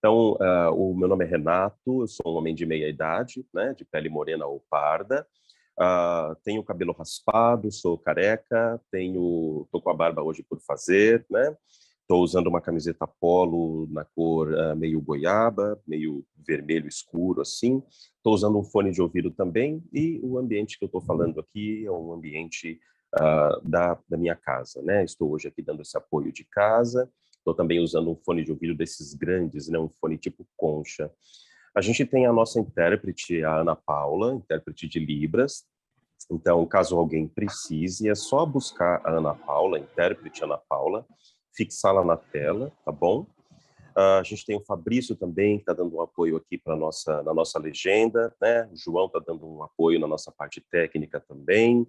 Então, o meu nome é Renato, eu sou um homem de meia idade, né, de pele morena ou parda, tenho cabelo raspado, sou careca, tô com a barba hoje por fazer, né? Estou usando uma camiseta polo na cor meio goiaba, meio vermelho escuro, assim. Estou usando um fone de ouvido também, e o ambiente que eu estou falando aqui é um ambiente da minha casa, né? Estou hoje aqui dando esse apoio de casa. Estou também usando um fone de ouvido desses grandes, né? Um fone tipo concha. A gente tem a nossa intérprete, a Ana Paula, intérprete de Libras. Então, caso alguém precise, é só buscar a Ana Paula, intérprete Ana Paula, fixá-la na tela, tá bom? A gente tem o Fabrício também, que está dando um apoio aqui na nossa legenda, né? O João está dando um apoio na nossa parte técnica também.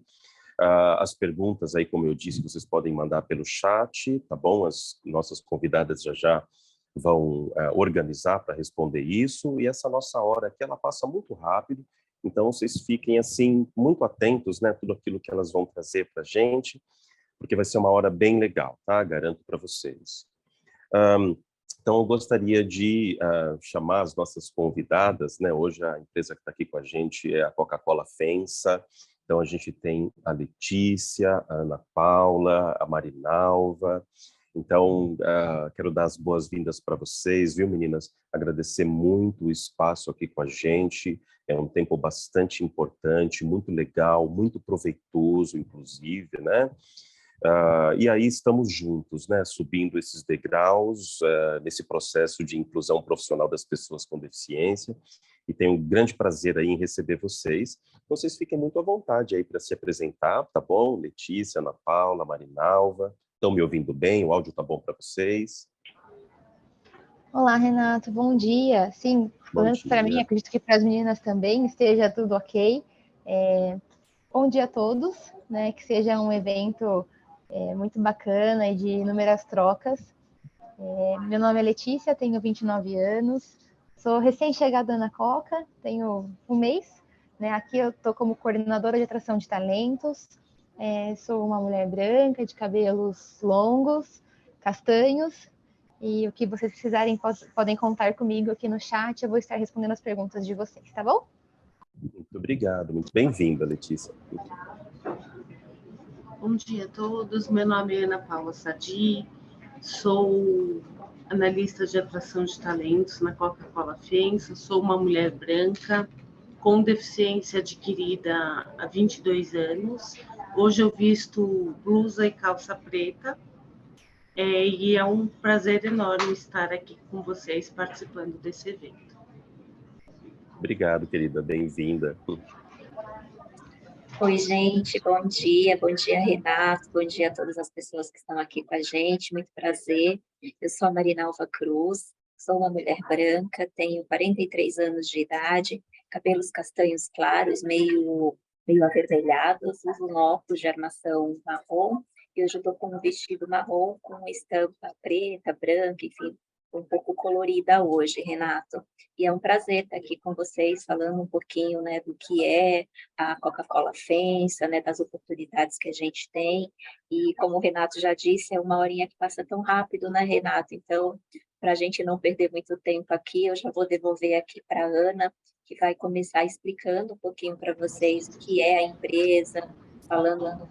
As perguntas aí, como eu disse, vocês podem mandar pelo chat, tá bom? As nossas convidadas já vão organizar para responder isso, e essa nossa hora aqui, ela passa muito rápido, então vocês fiquem, assim, muito atentos, né? Tudo aquilo que elas vão trazer para a gente, porque vai ser uma hora bem legal, tá? Garanto para vocês. Então, eu gostaria de chamar as nossas convidadas, né? Hoje a empresa que está aqui com a gente é a Coca-Cola FEMSA. Então, a gente tem a Letícia, a Ana Paula, a Marinalva. Então, quero dar as boas-vindas para vocês, viu, meninas? Agradecer muito o espaço aqui com a gente. É um tempo bastante importante, muito legal, muito proveitoso, inclusive, né? E aí estamos juntos, né, subindo esses degraus nesse processo de inclusão profissional das pessoas com deficiência, e tenho um grande prazer aí em receber vocês. Então, vocês fiquem muito à vontade aí para se apresentar, tá bom? Letícia, Ana Paula, Marinalva, estão me ouvindo bem? O áudio tá bom para vocês? Olá, Renato, bom dia. Sim, pelo menos para mim, acredito que para as meninas também esteja tudo ok. Bom dia a todos, né? Que seja um evento muito bacana e de inúmeras trocas. Meu nome é Letícia, tenho 29 anos, sou recém-chegada na Coca, tenho um mês, né? Aqui eu estou como coordenadora de atração de talentos, sou uma mulher branca, de cabelos longos, castanhos, e o que vocês precisarem podem contar comigo aqui no chat, eu vou estar respondendo as perguntas de vocês, tá bom? Muito obrigado, muito bem-vinda, Letícia. Bom dia a todos, meu nome é Ana Paula Sadi, sou analista de atração de talentos na Coca-Cola FEMSA, sou uma mulher branca com deficiência adquirida há 22 anos. Hoje eu visto blusa e calça preta, e é um prazer enorme estar aqui com vocês participando desse evento. Obrigado, querida, bem-vinda. Oi, gente, bom dia, Renato, bom dia a todas as pessoas que estão aqui com a gente, muito prazer. Eu sou a Marinalva Cruz, sou uma mulher branca, tenho 43 anos de idade, cabelos castanhos claros, meio avermelhados, uso um óculos de armação marrom, e hoje eu estou com um vestido marrom com estampa preta, branca, enfim, um pouco colorida hoje, Renato. E é um prazer estar aqui com vocês, falando um pouquinho, né, do que é a Coca-Cola FEMSA, né, das oportunidades que a gente tem. E como o Renato já disse, é uma horinha que passa tão rápido, né, Renato? Então, para a gente não perder muito tempo aqui, eu já vou devolver aqui para a Ana, que vai começar explicando um pouquinho para vocês o que é a empresa, falando um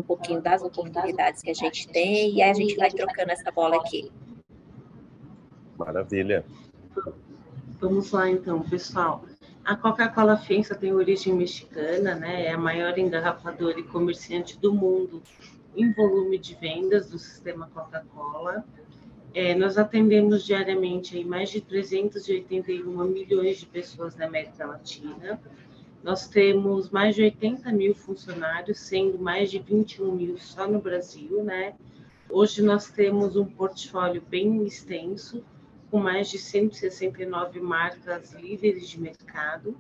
pouquinho das oportunidades que a gente tem, e aí a gente vai trocando essa bola aqui. Maravilha. Vamos lá, então, pessoal. A Coca-Cola FEMSA tem origem mexicana, né? É a maior engarrafadora e comerciante do mundo em volume de vendas do sistema Coca-Cola. Nós atendemos diariamente aí mais de 381 milhões de pessoas na América Latina. Nós temos mais de 80 mil funcionários, sendo mais de 21 mil só no Brasil, né? Hoje nós temos um portfólio bem extenso, com mais de 169 marcas líderes de mercado.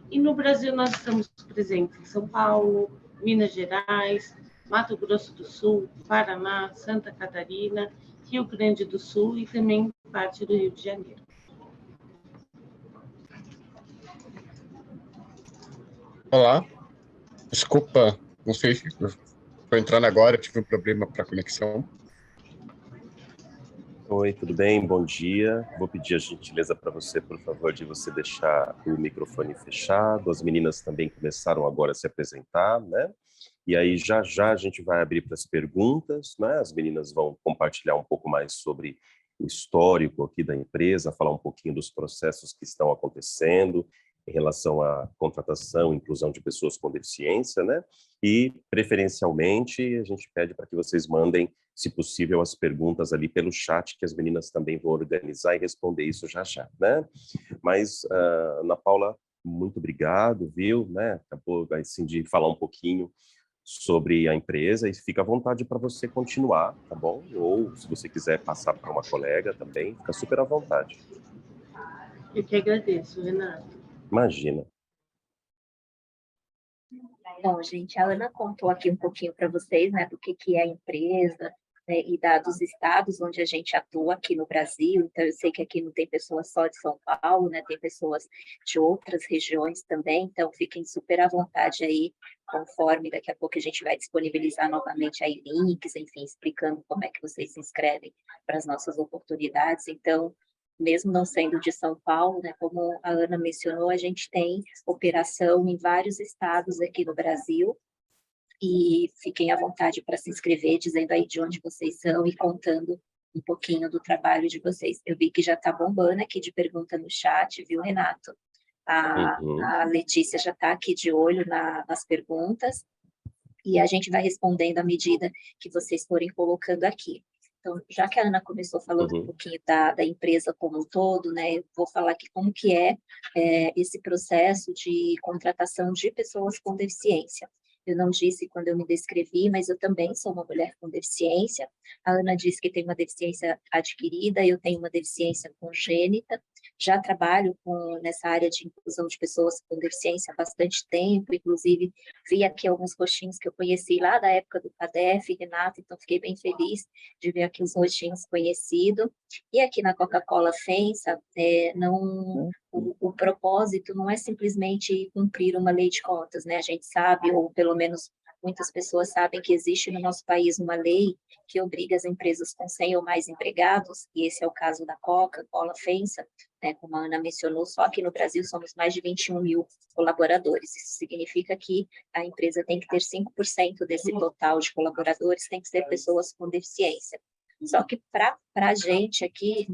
E no Brasil nós estamos presentes em São Paulo, Minas Gerais, Mato Grosso do Sul, Paraná, Santa Catarina, Rio Grande do Sul e também parte do Rio de Janeiro. Olá, desculpa, não sei se estou entrando agora, tive um problema para a conexão. Oi, tudo bem? Bom dia. Vou pedir a gentileza para você, por favor, de você deixar o microfone fechado. As meninas também começaram agora a se apresentar, né? E aí já já a gente vai abrir para as perguntas, né? As meninas vão compartilhar um pouco mais sobre o histórico aqui da empresa, falar um pouquinho dos processos que estão acontecendo em relação à contratação e inclusão de pessoas com deficiência, né? E, preferencialmente, a gente pede para que vocês mandem, se possível, as perguntas ali pelo chat, que as meninas também vão organizar e responder isso já já, né? Mas, Ana Paula, muito obrigado, viu? Né? Acabou, assim, de falar um pouquinho sobre a empresa e fica à vontade para você continuar, tá bom? Ou, se você quiser passar para uma colega também, fica super à vontade. Eu que agradeço, Renato. Imagina. Bom, gente, a Ana contou aqui um pouquinho para vocês, né, do que é a empresa, né, e dos estados onde a gente atua aqui no Brasil. Então, eu sei que aqui não tem pessoas só de São Paulo, né, tem pessoas de outras regiões também. Então, fiquem super à vontade aí, conforme daqui a pouco a gente vai disponibilizar novamente aí links, enfim, explicando como é que vocês se inscrevem para as nossas oportunidades. Então, mesmo não sendo de São Paulo, né, como a Ana mencionou, a gente tem operação em vários estados aqui no Brasil, e fiquem à vontade para se inscrever, dizendo aí de onde vocês são e contando um pouquinho do trabalho de vocês. Eu vi que já está bombando aqui de pergunta no chat, viu, Renato? A Letícia já está aqui de olho nas perguntas, e a gente vai respondendo à medida que vocês forem colocando aqui. Então, já que a Ana começou falando um pouquinho da empresa como um todo, né, eu vou falar aqui como que é esse processo de contratação de pessoas com deficiência. Eu não disse quando eu me descrevi, mas eu também sou uma mulher com deficiência. A Ana disse que tem uma deficiência adquirida, eu tenho uma deficiência congênita. Já trabalho nessa área de inclusão de pessoas com deficiência há bastante tempo, inclusive vi aqui alguns rostinhos que eu conheci lá da época do CADEF, Renato, então fiquei bem feliz de ver aqui os rostinhos conhecidos. E aqui na Coca-Cola FENSA, o propósito não é simplesmente cumprir uma lei de cotas, né? A gente sabe, ou pelo menos muitas pessoas sabem, que existe no nosso país uma lei que obriga as empresas com 100 ou mais empregados, e esse é o caso da Coca-Cola FENSA, né? Como a Ana mencionou, só aqui no Brasil somos mais de 21 mil colaboradores. Isso significa que a empresa tem que ter 5% desse total de colaboradores, tem que ser pessoas com deficiência. Só que para a gente aqui,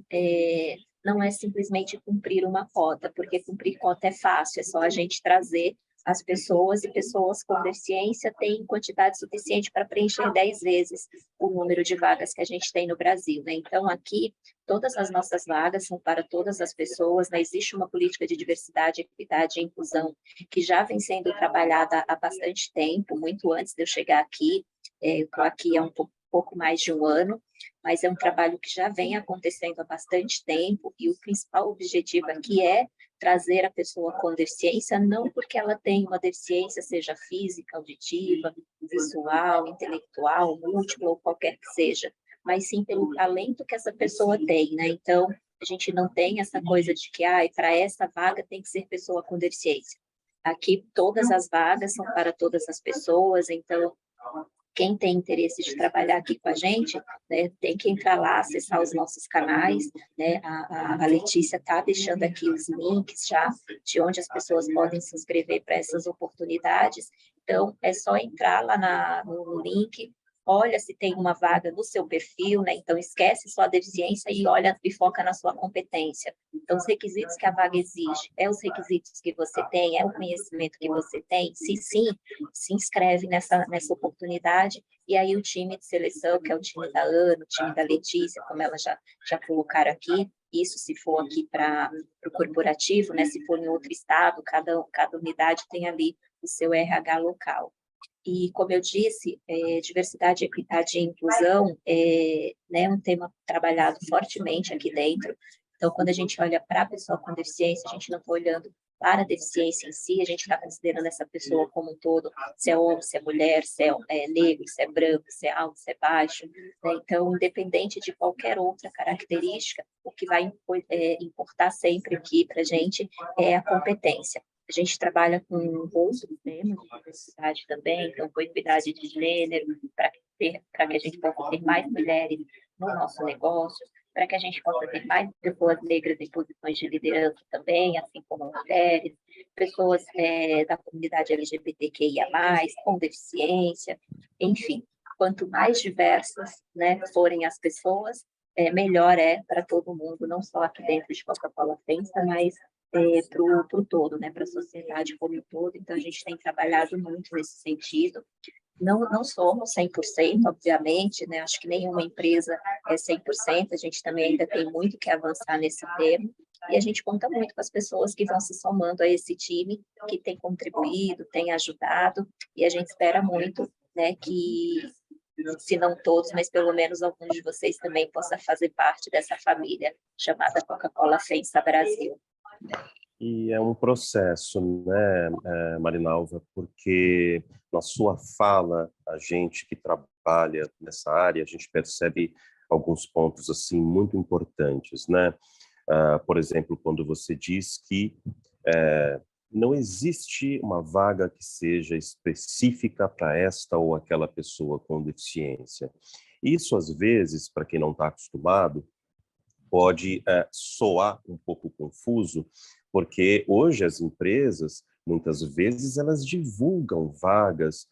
não é simplesmente cumprir uma cota, porque cumprir cota é fácil, é só a gente trazer as pessoas, e pessoas com deficiência têm quantidade suficiente para preencher 10 vezes o número de vagas que a gente tem no Brasil, né? Então, aqui, todas as nossas vagas são para todas as pessoas, né? Existe uma política de diversidade, equidade e inclusão que já vem sendo trabalhada há bastante tempo, muito antes de eu chegar aqui. Eu estou aqui há pouco mais de um ano, mas é um trabalho que já vem acontecendo há bastante tempo, e o principal objetivo aqui é trazer a pessoa com deficiência, não porque ela tem uma deficiência, seja física, auditiva, visual, intelectual, múltipla ou qualquer que seja, mas sim pelo talento que essa pessoa tem, né? Então, a gente não tem essa coisa de que, para essa vaga tem que ser pessoa com deficiência. Aqui, todas as vagas são para todas as pessoas, então, quem tem interesse de trabalhar aqui com a gente, né, tem que entrar lá, acessar os nossos canais, né? A Letícia está deixando aqui os links já de onde as pessoas podem se inscrever para essas oportunidades. Então, é só entrar lá no link, olha se tem uma vaga no seu perfil, né? Então, esquece sua deficiência e olha e foca na sua competência. Então, os requisitos que a vaga exige, os requisitos que você tem, o conhecimento que você tem? Se sim, se inscreve nessa oportunidade, e aí o time de seleção, que é o time da Ana, o time da Letícia, como elas já colocaram aqui, isso se for aqui para o corporativo, né? Se for em outro estado, cada unidade tem ali o seu RH local. E, como eu disse, diversidade, equidade e inclusão é um tema trabalhado fortemente aqui dentro. Então, quando a gente olha para a pessoa com deficiência, a gente não está olhando para a deficiência em si, a gente está considerando essa pessoa como um todo, se é homem, se é mulher, se é negro, se é branco, se é alto, se é baixo, né? Então, independente de qualquer outra característica, o que vai importar sempre aqui para a gente é a competência. A gente trabalha com outros temas de diversidade também, então, com equidade de gênero, para que a gente possa ter mais mulheres no nosso negócio. para que a gente possa ter mais pessoas negras em posições de liderança também, assim como mulheres, pessoas da comunidade LGBTQIA+, com deficiência, enfim. Quanto mais diversas, né, forem as pessoas, melhor é para todo mundo, não só aqui dentro de Coca-Cola FEMSA, mas para o todo, né, para a sociedade como um todo. Então, a gente tem trabalhado muito nesse sentido. Não somos 100%, obviamente, né? Acho que nenhuma empresa é 100%, a gente também ainda tem muito que avançar nesse tema, e a gente conta muito com as pessoas que vão se somando a esse time, que tem contribuído, tem ajudado, e a gente espera muito, né, que, se não todos, mas pelo menos alguns de vocês também possam fazer parte dessa família chamada Coca-Cola FEMSA Brasil. E é um processo, né, Marinalva, porque na sua fala, a gente que trabalha nessa área, a gente percebe alguns pontos assim muito importantes, né? Por exemplo, quando você diz que não existe uma vaga que seja específica para esta ou aquela pessoa com deficiência. Isso, às vezes, para quem não está acostumado, pode soar um pouco confuso, porque hoje as empresas, muitas vezes, elas divulgam vagas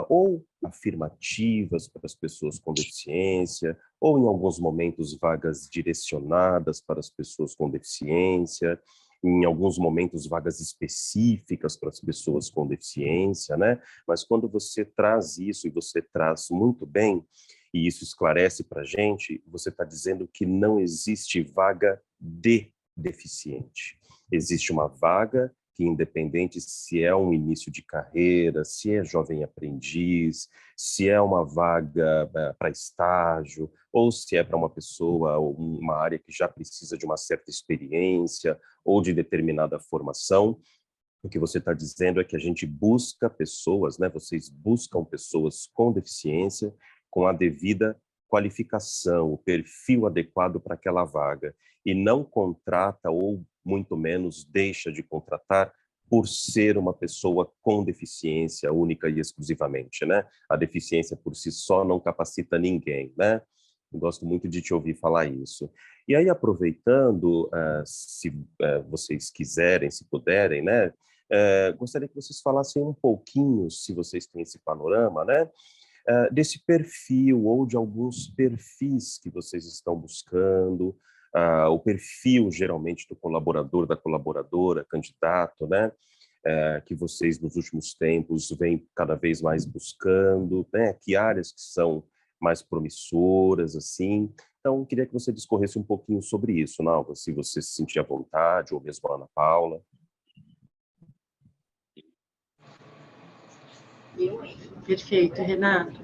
ou afirmativas para as pessoas com deficiência, ou em alguns momentos vagas direcionadas para as pessoas com deficiência, em alguns momentos vagas específicas para as pessoas com deficiência, né? Mas quando você traz isso, e você traz muito bem, e isso esclarece para a gente, você está dizendo que não existe vaga de deficiente. Existe uma vaga que, independente se é um início de carreira, se é jovem aprendiz, se é uma vaga para estágio, ou se é para uma pessoa, ou uma área que já precisa de uma certa experiência ou de determinada formação, o que você está dizendo é que a gente busca pessoas, né? Vocês buscam pessoas com deficiência, com a devida qualificação, o perfil adequado para aquela vaga, e não contrata ou muito menos deixa de contratar por ser uma pessoa com deficiência única e exclusivamente, né? A deficiência por si só não capacita ninguém, né? Eu gosto muito de te ouvir falar isso. E aí, aproveitando, se vocês quiserem, se puderem, né? Gostaria que vocês falassem um pouquinho, se vocês têm esse panorama, né? Desse perfil ou de alguns perfis que vocês estão buscando, o perfil geralmente do colaborador, da colaboradora, candidato, né? Que vocês nos últimos tempos vêm cada vez mais buscando, né? Que áreas que são mais promissoras, assim. Então, queria que você discorresse um pouquinho sobre isso, Nalva, se você se sentir à vontade, ou mesmo a Ana Paula. Perfeito, Renato.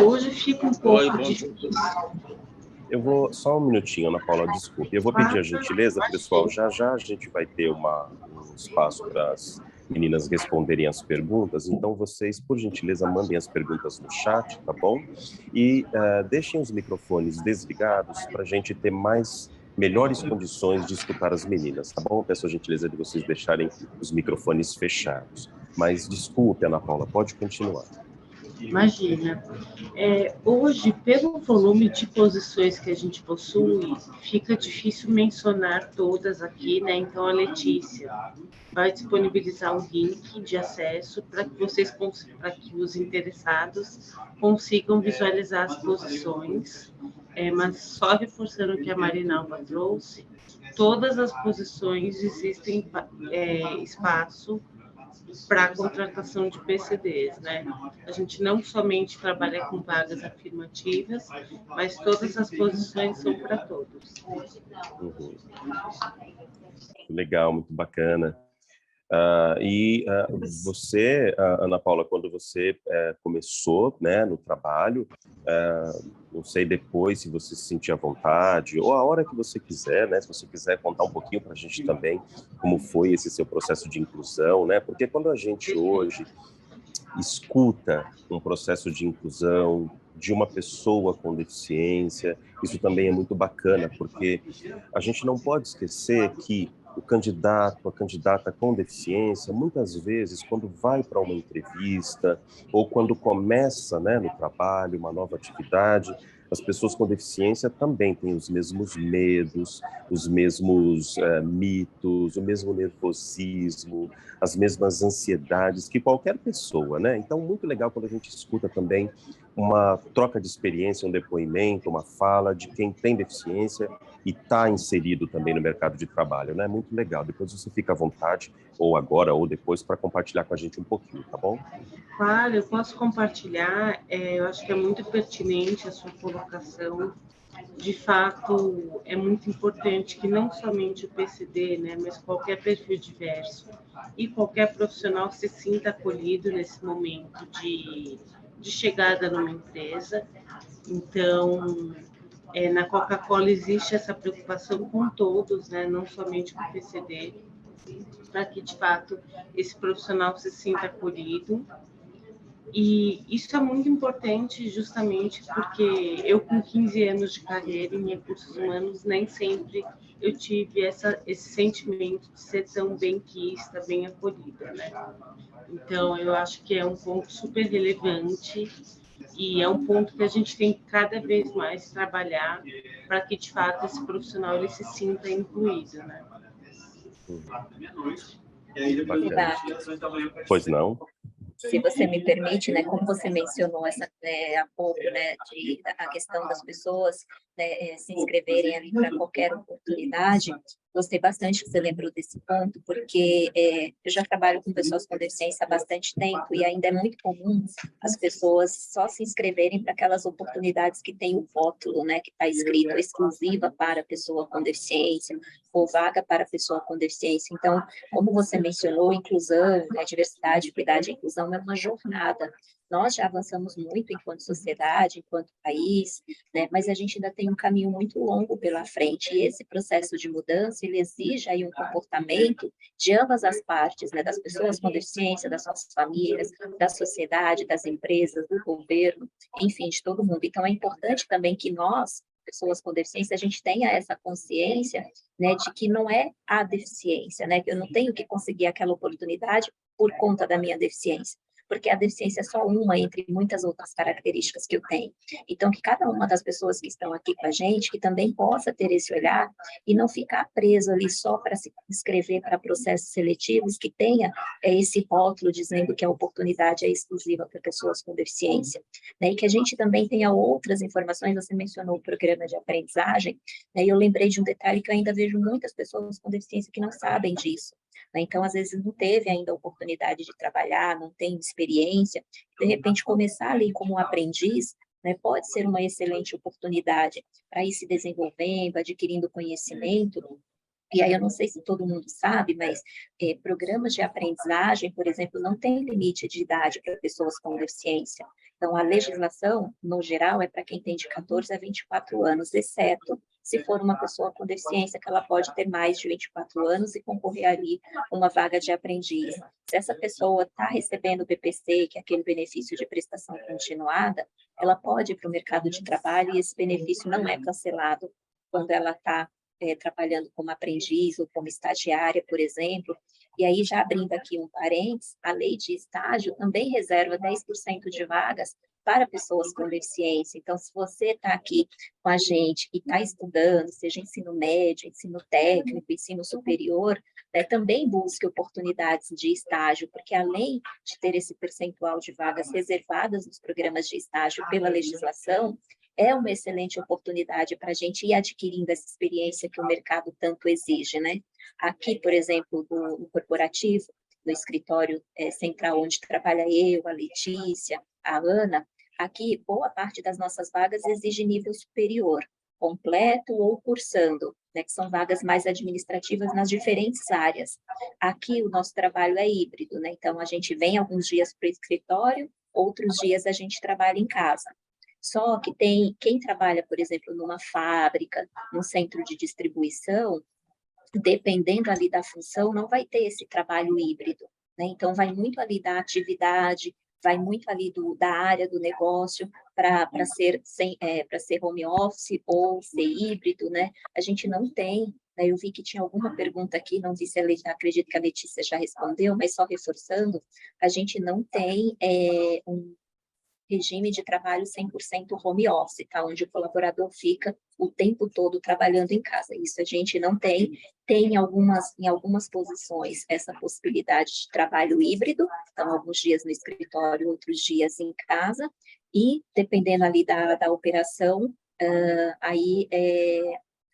Hoje fica um pouco difícil. Eu vou, só um minutinho, Ana Paula, desculpe. Eu vou pedir a gentileza, pessoal, já já a gente vai ter um espaço para as meninas responderem as perguntas, então vocês, por gentileza, mandem as perguntas no chat, tá bom? E deixem os microfones desligados para a gente ter melhores condições de escutar as meninas, tá bom? Peço a gentileza de vocês deixarem os microfones fechados. Mas desculpe, Ana Paula, pode continuar. Imagina. Hoje, pelo volume de posições que a gente possui, fica difícil mencionar todas aqui, né? Então, a Letícia vai disponibilizar um link de acesso para que os interessados consigam visualizar as posições. Mas só reforçando o que a Marinalva trouxe, todas as posições existem espaço para a contratação de PCDs, né? A gente não somente trabalha com vagas afirmativas, mas todas as posições são para todos. Uhum. Legal, muito bacana. Você, Ana Paula, quando você começou, né, no trabalho, não sei depois se você se sentia à vontade, ou a hora que você quiser, né, se você quiser contar um pouquinho para a gente também como foi esse seu processo de inclusão, né, porque quando a gente hoje escuta um processo de inclusão de uma pessoa com deficiência, isso também é muito bacana, porque a gente não pode esquecer que o candidato, a candidata com deficiência, muitas vezes, quando vai para uma entrevista ou quando começa, né, no trabalho, uma nova atividade, as pessoas com deficiência também têm os mesmos medos, os mesmos mitos, o mesmo nervosismo, as mesmas ansiedades que qualquer pessoa, né? Então, muito legal quando a gente escuta também uma troca de experiência, um depoimento, uma fala de quem tem deficiência e está inserido também no mercado de trabalho, né? Muito legal. Depois você fica à vontade, ou agora ou depois, para compartilhar com a gente um pouquinho, tá bom? Claro, eu posso compartilhar. Eu acho que é muito pertinente a sua colocação. De fato, é muito importante que não somente o PCD, né, mas qualquer perfil diverso e qualquer profissional se sinta acolhido nesse momento de chegada numa empresa. Então, na Coca-Cola existe essa preocupação com todos, né, não somente com o PCD, para que, de fato, esse profissional se sinta acolhido. E isso é muito importante justamente porque eu, com 15 anos de carreira em recursos humanos, nem sempre eu tive esse sentimento de ser tão bem-quista, bem acolhida, né? Então, eu acho que é um ponto super relevante e é um ponto que a gente tem que cada vez mais trabalhar para que, de fato, esse profissional ele se sinta incluído, né? Bacana. Pois não? Se você me permite, né, como você mencionou há pouco, né, a questão das pessoas, né, se inscreverem ali para qualquer oportunidade, gostei bastante que você lembrou desse ponto, porque eu já trabalho com pessoas com deficiência há bastante tempo e ainda é muito comum as pessoas só se inscreverem para aquelas oportunidades que tem o rótulo, né, que está escrito exclusiva para pessoa com deficiência ou vaga para pessoa com deficiência. Então, como você mencionou, inclusão, né, diversidade, equidade e inclusão é uma jornada. Nós já avançamos muito enquanto sociedade, enquanto país, né, mas a gente ainda tem um caminho muito longo pela frente, e esse processo de mudança, ele exige aí um comportamento de ambas as partes, né, das pessoas com deficiência, das suas famílias, da sociedade, das empresas, do governo, enfim, de todo mundo. Então, é importante também que nós, pessoas com deficiência, a gente tenha essa consciência, né, de que não é a deficiência, né, que eu não tenho que conseguir aquela oportunidade por conta da minha deficiência, porque a deficiência é só uma entre muitas outras características que eu tenho. Então, que cada uma das pessoas que estão aqui com a gente, que também possa ter esse olhar e não ficar preso ali só para se inscrever para processos seletivos, que tenha esse rótulo dizendo que a oportunidade é exclusiva para pessoas com deficiência, né? E que a gente também tenha outras informações, você mencionou o programa de aprendizagem, né? E eu lembrei de um detalhe que eu ainda vejo muitas pessoas com deficiência que não sabem disso, né? Então, às vezes, não teve ainda a oportunidade de trabalhar, não tem experiência, de repente, começar ali como aprendiz, né, pode ser uma excelente oportunidade para ir se desenvolvendo, adquirindo conhecimento. E aí eu não sei se todo mundo sabe, mas programas de aprendizagem, por exemplo, não tem limite de idade para pessoas com deficiência. Então, a legislação, no geral, é para quem tem de 14 a 24 anos, exceto se for uma pessoa com deficiência, que ela pode ter mais de 24 anos e concorrer ali a uma vaga de aprendiz. Se essa pessoa está recebendo o BPC, que é aquele benefício de prestação continuada, ela pode ir para o mercado de trabalho e esse benefício não é cancelado quando ela está trabalhando como aprendiz ou como estagiária, por exemplo. E aí, já abrindo aqui um parênteses, a lei de estágio também reserva 10% de vagas para pessoas com deficiência. Então, se você está aqui com a gente e está estudando, seja ensino médio, ensino técnico, ensino superior, né, também busque oportunidades de estágio, porque além de ter esse percentual de vagas reservadas nos programas de estágio pela legislação, é uma excelente oportunidade para a gente ir adquirindo essa experiência que o mercado tanto exige, né? Aqui, por exemplo, no corporativo, no escritório central onde trabalha eu, a Letícia, a Ana, aqui boa parte das nossas vagas exige nível superior, completo ou cursando, né, que são vagas mais administrativas nas diferentes áreas. Aqui o nosso trabalho é híbrido, né? Então a gente vem alguns dias para o escritório, outros dias a gente trabalha em casa. Só que tem quem trabalha, por exemplo, numa fábrica, num centro de distribuição, dependendo ali da função, não vai ter esse trabalho híbrido, né? Então, vai muito ali da atividade, vai muito ali da área do negócio para ser home office ou ser híbrido, né? A gente não tem, né? Eu vi que tinha alguma pergunta aqui, não vi se acredito que a Letícia já respondeu, mas só reforçando, a gente não tem regime de trabalho 100% home office, tá? Onde o colaborador fica o tempo todo trabalhando em casa. Isso a gente não tem. Tem em algumas posições essa possibilidade de trabalho híbrido, então alguns dias no escritório, outros dias em casa, e dependendo ali da operação, aí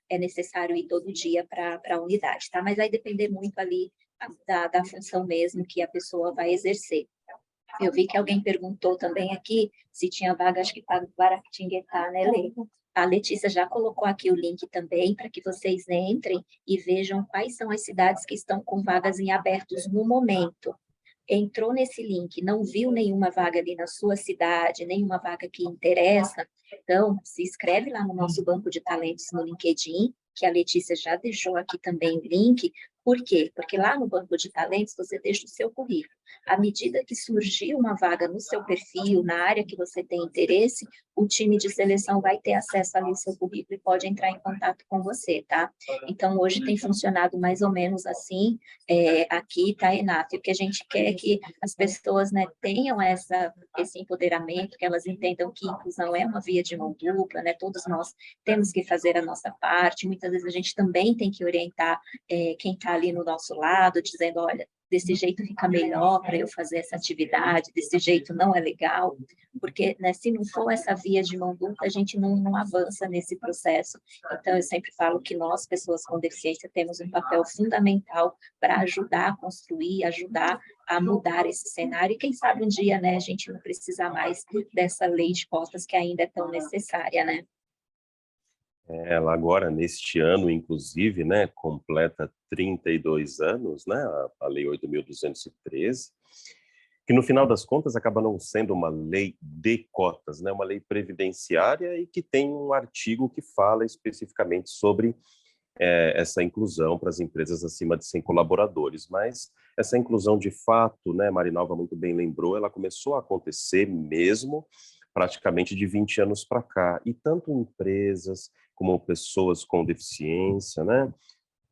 é necessário ir todo dia para a unidade, tá? Mas vai depender muito ali da função mesmo que a pessoa vai exercer. Eu vi que alguém perguntou também aqui se tinha vaga, acho que para Guaratinguetá, né, Lê? A Letícia já colocou aqui o link também para que vocês entrem e vejam quais são as cidades que estão com vagas em abertos no momento. Entrou nesse link, não viu nenhuma vaga ali na sua cidade, nenhuma vaga que interessa, então se inscreve lá no nosso banco de talentos no LinkedIn, que a Letícia já deixou aqui também o link. Por quê? Porque lá no banco de talentos você deixa o seu currículo. À medida que surgir uma vaga no seu perfil, na área que você tem interesse, o time de seleção vai ter acesso ali ao seu currículo e pode entrar em contato com você, tá? Então, hoje tem funcionado mais ou menos assim, aqui, tá, Renato? E o que a gente quer é que as pessoas, né, tenham esse empoderamento, que elas entendam que inclusão é uma via de mão dupla, né? Todos nós temos que fazer a nossa parte. Muitas vezes a gente também tem que orientar quem está ali no nosso lado, dizendo, olha, desse jeito fica melhor para eu fazer essa atividade, desse jeito não é legal, porque, né, se não for essa via de mão dupla, a gente não avança nesse processo. Então, eu sempre falo que nós, pessoas com deficiência, temos um papel fundamental para ajudar a construir, ajudar a mudar esse cenário, e quem sabe um dia, né, a gente não precisar mais dessa lei de cotas que ainda é tão necessária, né? Ela agora, neste ano, inclusive, né, completa 32 anos, né, a Lei 8.213, que no final das contas acaba não sendo uma lei de cotas, né, uma lei previdenciária e que tem um artigo que fala especificamente sobre essa inclusão para as empresas acima de 100 colaboradores. Mas essa inclusão, de fato, né, Marinalva muito bem lembrou, ela começou a acontecer mesmo praticamente de 20 anos para cá. E tanto empresas como pessoas com deficiência, né,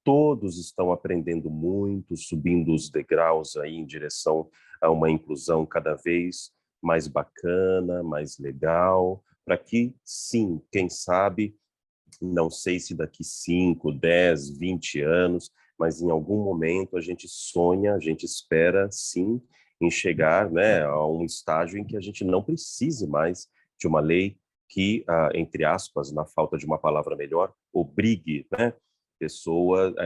todos estão aprendendo muito, subindo os degraus aí em direção a uma inclusão cada vez mais bacana, mais legal, para que, sim, quem sabe, não sei se daqui 5, 10, 20 anos, mas em algum momento a gente sonha, a gente espera, sim, em chegar, né, a um estágio em que a gente não precise mais de uma lei que, entre aspas, na falta de uma palavra melhor, obrigue, né,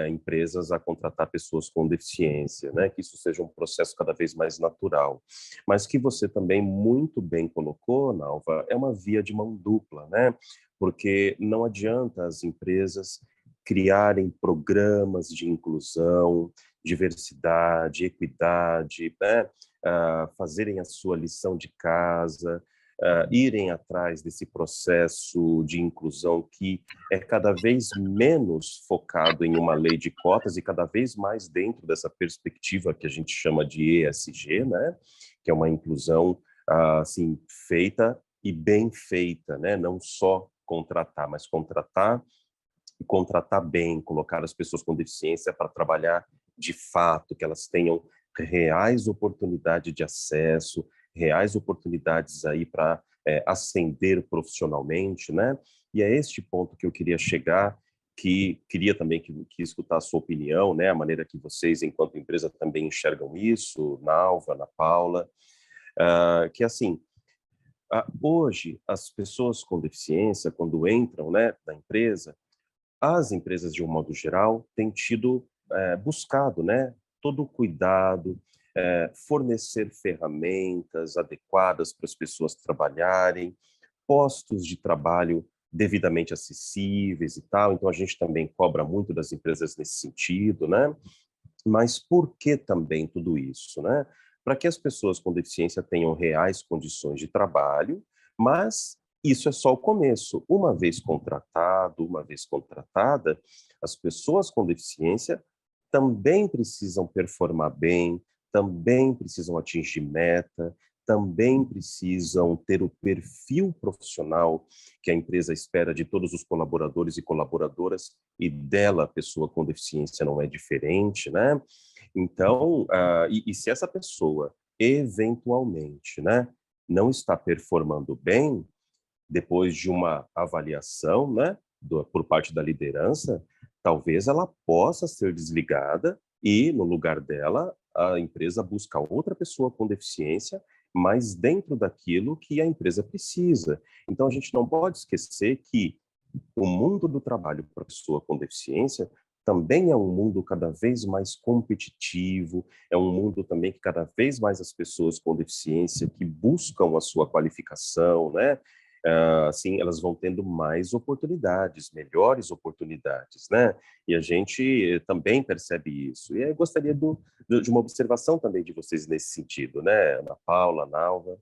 empresas a contratar pessoas com deficiência, né, que isso seja um processo cada vez mais natural. Mas que você também muito bem colocou, Nalva, é uma via de mão dupla, né, porque não adianta as empresas criarem programas de inclusão, diversidade, equidade, né, fazerem a sua lição de casa, irem atrás desse processo de inclusão que é cada vez menos focado em uma lei de cotas e cada vez mais dentro dessa perspectiva que a gente chama de ESG, né? Que é uma inclusão assim, feita e bem feita, né? Não só contratar, mas contratar e contratar bem, colocar as pessoas com deficiência para trabalhar de fato, que elas tenham reais oportunidades de acesso, reais oportunidades aí para ascender profissionalmente, né? E é este ponto que eu queria chegar, que queria também que escutar a sua opinião, né? A maneira que vocês, enquanto empresa, também enxergam isso, na Alva, na Paula, que assim, hoje as pessoas com deficiência, quando entram, né, na empresa, as empresas, de um modo geral, têm buscado, né, todo o cuidado, fornecer ferramentas adequadas para as pessoas trabalharem, postos de trabalho devidamente acessíveis e tal. Então, a gente também cobra muito das empresas nesse sentido, né? Mas por que também tudo isso, né? Para que as pessoas com deficiência tenham reais condições de trabalho, mas isso é só o começo. Uma vez contratada, as pessoas com deficiência também precisam performar bem, também precisam atingir meta, também precisam ter o perfil profissional que a empresa espera de todos os colaboradores e colaboradoras, e dela, a pessoa com deficiência, não é diferente, né? Então, e se essa pessoa, eventualmente, né, não está performando bem, depois de uma avaliação, né, por parte da liderança, talvez ela possa ser desligada e, no lugar dela, a empresa busca outra pessoa com deficiência, mas dentro daquilo que a empresa precisa. Então, a gente não pode esquecer que o mundo do trabalho para a pessoa com deficiência também é um mundo cada vez mais competitivo, é um mundo também que cada vez mais as pessoas com deficiência que buscam a sua qualificação, né? Assim, elas vão tendo mais oportunidades, melhores oportunidades, né? E a gente também percebe isso. E eu gostaria de uma observação também de vocês nesse sentido, né? Ana Paula, Nalva.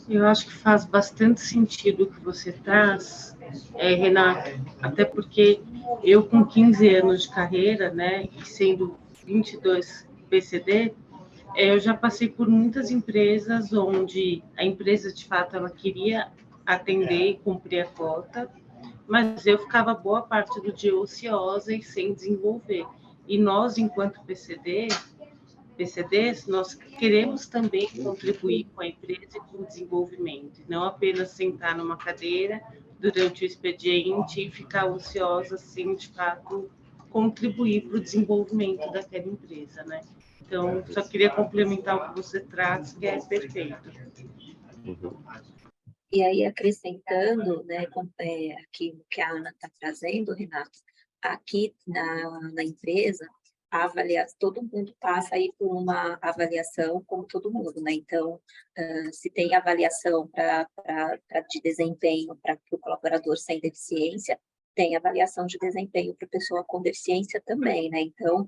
Eu acho que faz bastante sentido o que você traz, Renato, até porque eu, com 15 anos de carreira, né, e sendo 22 PCD, eu já passei por muitas empresas onde a empresa, de fato, ela queria atender e cumprir a cota, mas eu ficava boa parte do dia ociosa e sem desenvolver. E nós, enquanto PCDs, nós queremos também contribuir com a empresa e com o desenvolvimento, não apenas sentar numa cadeira durante o expediente e ficar ociosa sem, de fato, contribuir para o desenvolvimento daquela empresa, né? Então, só queria complementar o que você traz, que é perfeito. Uhum. E aí, acrescentando, né, aqui o que a Ana está trazendo, Renato, aqui na empresa, todo mundo passa aí por uma avaliação, como todo mundo, né? Então, se tem avaliação de desempenho para o colaborador sem deficiência, tem avaliação de desempenho para a pessoa com deficiência também, né? Então,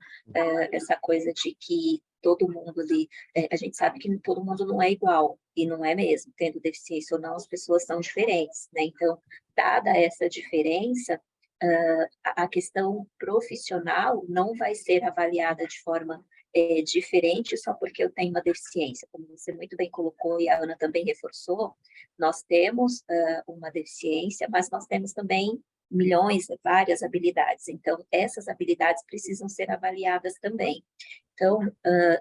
essa coisa de que todo mundo ali, a gente sabe que todo mundo não é igual, e não é mesmo, tendo deficiência ou não, as pessoas são diferentes, né? Então, dada essa diferença, a questão profissional não vai ser avaliada de forma diferente só porque eu tenho uma deficiência. Como você muito bem colocou e a Ana também reforçou, nós temos uma deficiência, mas nós temos também milhões, várias habilidades. Então, essas habilidades precisam ser avaliadas também. Então,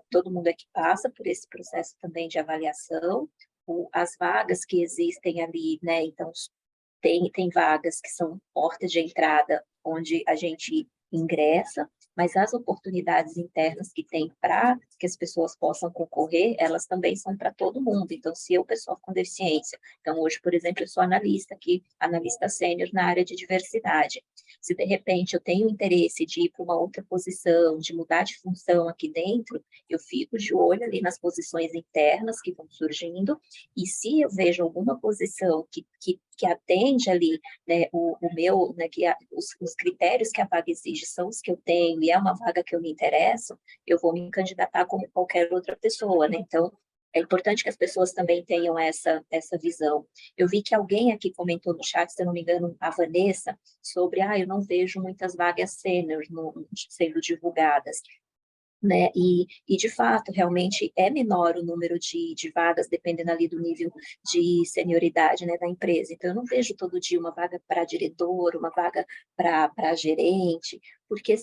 todo mundo aqui passa por esse processo também de avaliação, as vagas que existem ali, né? Então, tem vagas que são porta de entrada, onde a gente ingressa, mas as oportunidades internas que tem para que as pessoas possam concorrer, elas também são para todo mundo. Então, se eu, pessoa com deficiência, então hoje, por exemplo, eu sou analista aqui, analista sênior na área de diversidade. Se de repente eu tenho interesse de ir para uma outra posição, de mudar de função aqui dentro, eu fico de olho ali nas posições internas que vão surgindo, e se eu vejo alguma posição que atende ali, né, o meu, né, os critérios que a vaga exige são os que eu tenho e é uma vaga que eu me interesso, eu vou me candidatar como qualquer outra pessoa, né? Então, é importante que as pessoas também tenham essa visão. Eu vi que alguém aqui comentou no chat, se eu não me engano, a Vanessa, sobre, eu não vejo muitas vagas sênior sendo divulgadas. Né? E, de fato, realmente é menor o número de vagas, dependendo ali do nível de senioridade, né, da empresa. Então, eu não vejo todo dia uma vaga para diretor, uma vaga para gerente, porque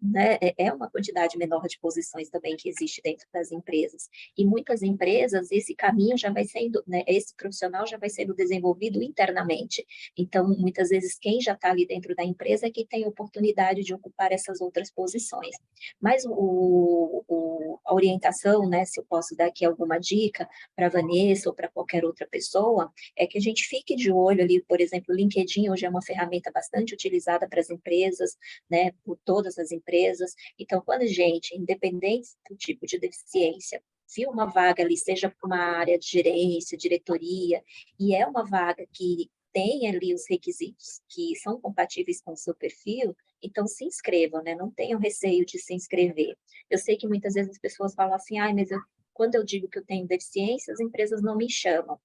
né, é uma quantidade menor de posições também que existe dentro das empresas. E muitas empresas, esse caminho já vai sendo, né, esse profissional já vai sendo desenvolvido internamente. Então, muitas vezes, quem já está ali dentro da empresa é que tem oportunidade de ocupar essas outras posições. Mas a orientação, né, se eu posso dar aqui alguma dica para a Vanessa ou para qualquer outra pessoa, é que a gente fique de olho ali, por exemplo, o LinkedIn hoje é uma ferramenta bastante utilizada para as empresas, né, por todas as empresas. Então, quando a gente, independente do tipo de deficiência, viu uma vaga ali, seja para uma área de gerência, diretoria, e é uma vaga que tem ali os requisitos que são compatíveis com o seu perfil, então se inscrevam, né? Não tenham receio de se inscrever. Eu sei que muitas vezes as pessoas falam assim, mas quando eu digo que eu tenho deficiência, as empresas não me chamam.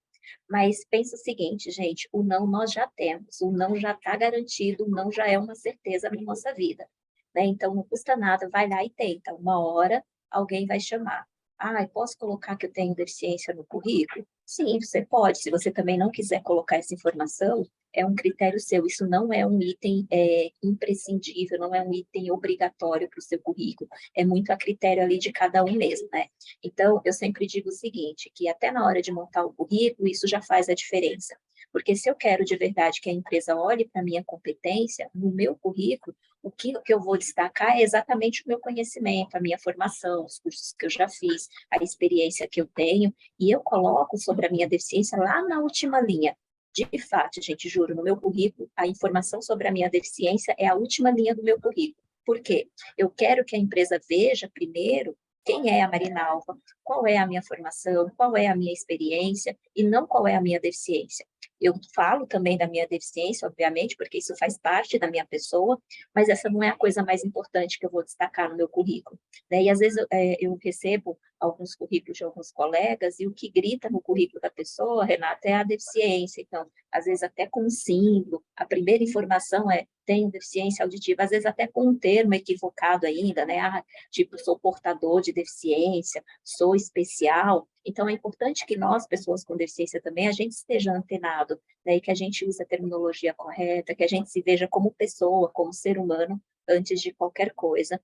Mas pensa o seguinte, gente, o não nós já temos, o não já está garantido, o não já é uma certeza na nossa vida. Né? Então, não custa nada, vai lá e tenta. Uma hora alguém vai chamar. Ah, posso colocar que eu tenho deficiência no currículo? Sim, você pode. Se você também não quiser colocar essa informação, é um critério seu. Isso não é um item imprescindível, não é um item obrigatório para o seu currículo. É muito a critério ali de cada um mesmo, né? Então, eu sempre digo o seguinte, que até na hora de montar o currículo, isso já faz a diferença. Porque se eu quero de verdade que a empresa olhe para a minha competência, no meu currículo, o que eu vou destacar é exatamente o meu conhecimento, a minha formação, os cursos que eu já fiz, a experiência que eu tenho, e eu coloco sobre a minha deficiência lá na última linha. De fato, gente, juro, no meu currículo, a informação sobre a minha deficiência é a última linha do meu currículo. Por quê? Eu quero que a empresa veja primeiro quem é a Marinalva, qual é a minha formação, qual é a minha experiência e não qual é a minha deficiência. Eu falo também da minha deficiência, obviamente, porque isso faz parte da minha pessoa, mas essa não é a coisa mais importante que eu vou destacar no meu currículo, né? E às vezes eu recebo alguns currículos de alguns colegas e o que grita no currículo da pessoa, Renata, é a deficiência. Então, às vezes até com um símbolo, a primeira informação é tenho deficiência auditiva, às vezes até com um termo equivocado ainda, né? Ah, tipo, sou portador de deficiência, sou especial. Então, é importante que nós, pessoas com deficiência também, a gente esteja antenado, né? E que a gente use a terminologia correta, que a gente se veja como pessoa, como ser humano, antes de qualquer coisa.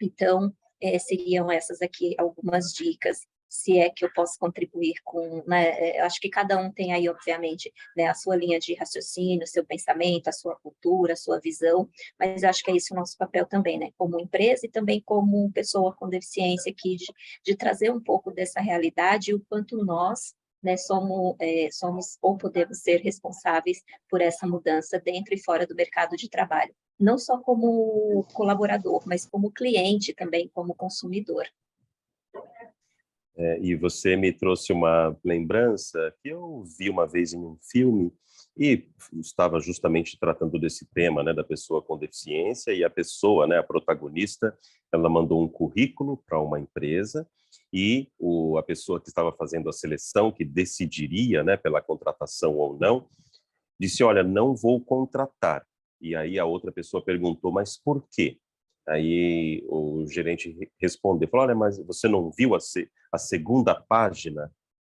Então, seriam essas aqui algumas dicas, se é que eu posso contribuir com, né, eu acho que cada um tem aí, obviamente, né, a sua linha de raciocínio, seu pensamento, a sua cultura, a sua visão, mas eu acho que é isso o nosso papel também, né, como empresa e também como pessoa com deficiência aqui, de trazer um pouco dessa realidade e o quanto nós, né, somos ou podemos ser responsáveis por essa mudança dentro e fora do mercado de trabalho, não só como colaborador, mas como cliente também, como consumidor. E você me trouxe uma lembrança que eu vi uma vez em um filme e estava justamente tratando desse tema, né, da pessoa com deficiência, e a pessoa, né, a protagonista, ela mandou um currículo para uma empresa e a pessoa que estava fazendo a seleção, que decidiria, né, pela contratação ou não, disse, olha, não vou contratar. E aí a outra pessoa perguntou, mas por quê? Aí o gerente respondeu, falou, olha, mas você não viu a segunda página